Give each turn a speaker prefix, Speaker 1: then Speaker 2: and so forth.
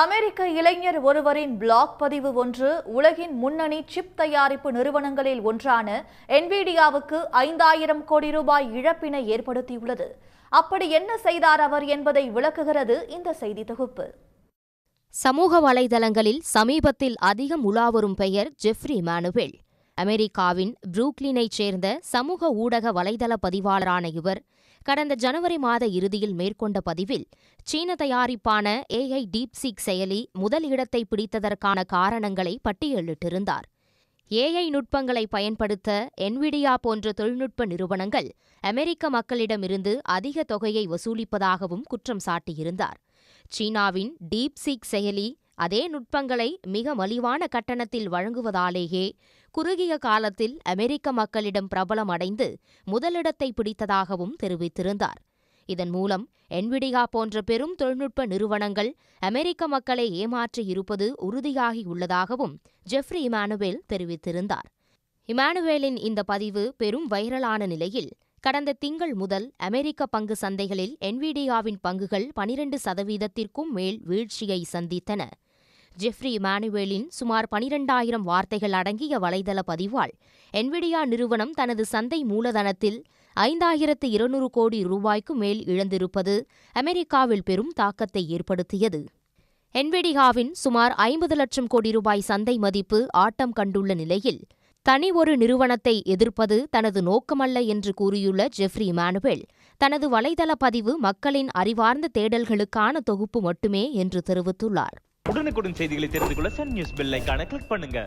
Speaker 1: அமெரிக்க இளைஞர் ஒருவரின் பிளாக் பதிவு ஒன்று உலகின் முன்னணி சிப் தயாரிப்பு நிறுவனங்களில் ஒன்றான என்விடியாவுக்கு 5000 கோடி ரூபாய் இழப்பினை ஏற்படுத்தியுள்ளது. அப்படி என்ன செய்தார் அவர் என்பதை விளக்குகிறது இந்த செய்தி தொகுப்பு.
Speaker 2: சமூக வலைதளங்களில் சமீபத்தில் அதிகம் உலாவரும் பெயர் ஜெஃப்ரி இமானுவேல். அமெரிக்காவின் புரூக்ளினைச் சேர்ந்த சமூக ஊடக வலைதள பதிவாளரான இவர் கடந்த ஜனவரி மாத இறுதியில் மேற்கொண்ட பதிவில் சீன தயாரிப்பான AI டீப்சீக் செயலி முதல் இடத்தை பிடித்ததற்கான காரணங்களை பட்டியலிட்டிருந்தார். AI நுட்பங்களை பயன்படுத்த என்விடியா போன்ற தொழில்நுட்ப நிறுவனங்கள் அமெரிக்க மக்களிடமிருந்து அதிக தொகையை வசூலிப்பதாகவும் குற்றம் சாட்டியிருந்தார். சீனாவின் டீப்சீக் செயலி அதே நுட்பங்களை மிக மலிவான கட்டணத்தில் வழங்குவதாலேயே குறுகிய காலத்தில் அமெரிக்க மக்களிடம் பிரபலம் அடைந்து முதலிடத்தை பிடித்ததாகவும் தெரிவித்திருந்தார். இதன் மூலம் என்விடியா போன்ற பெரும் தொழில்நுட்ப நிறுவனங்கள் அமெரிக்க மக்களை ஏமாற்றியிருப்பது உறுதியாகியுள்ளதாகவும் ஜெஃப்ரி இமானுவேல் தெரிவித்திருந்தார். இமானுவேலின் இந்த பதிவு பெரும் வைரலான நிலையில் கடந்த திங்கள் முதல் அமெரிக்க பங்கு சந்தைகளில் என்விடியாவின் பங்குகள் 12% மேல் வீழ்ச்சியை சந்தித்தன. ஜெஃப்ரி இமானுவேலின் சுமார் 12,000 வார்த்தைகள் அடங்கிய வலைதள பதிவால் என்விடியா நிறுவனம் தனது சந்தை மூலதனத்தில் 5200 கோடி ரூபாய்க்கு மேல் இழந்திருப்பது அமெரிக்காவில் பெரும் தாக்கத்தை ஏற்படுத்தியது. என்விடியாவின் சுமார் 50 லட்சம் கோடி ரூபாய் சந்தை மதிப்பு ஆட்டம் கண்டுள்ள நிலையில் தனி ஒரு நிறுவனத்தை எதிர்ப்பது தனது நோக்கமல்ல என்று கூறியுள்ள ஜெஃப்ரி இமானுவேல் தனது வலைதள பதிவு மக்களின் அறிவார்ந்த தேடல்களுக்கான தொகுப்பு மட்டுமே என்று தெரிவித்துள்ளார்.
Speaker 3: உடனுக்குடன் செய்திகளை தெரிந்து கொள்ள சன் நியூஸ் பெல் ஐகானை கிளிக் பண்ணுங்க.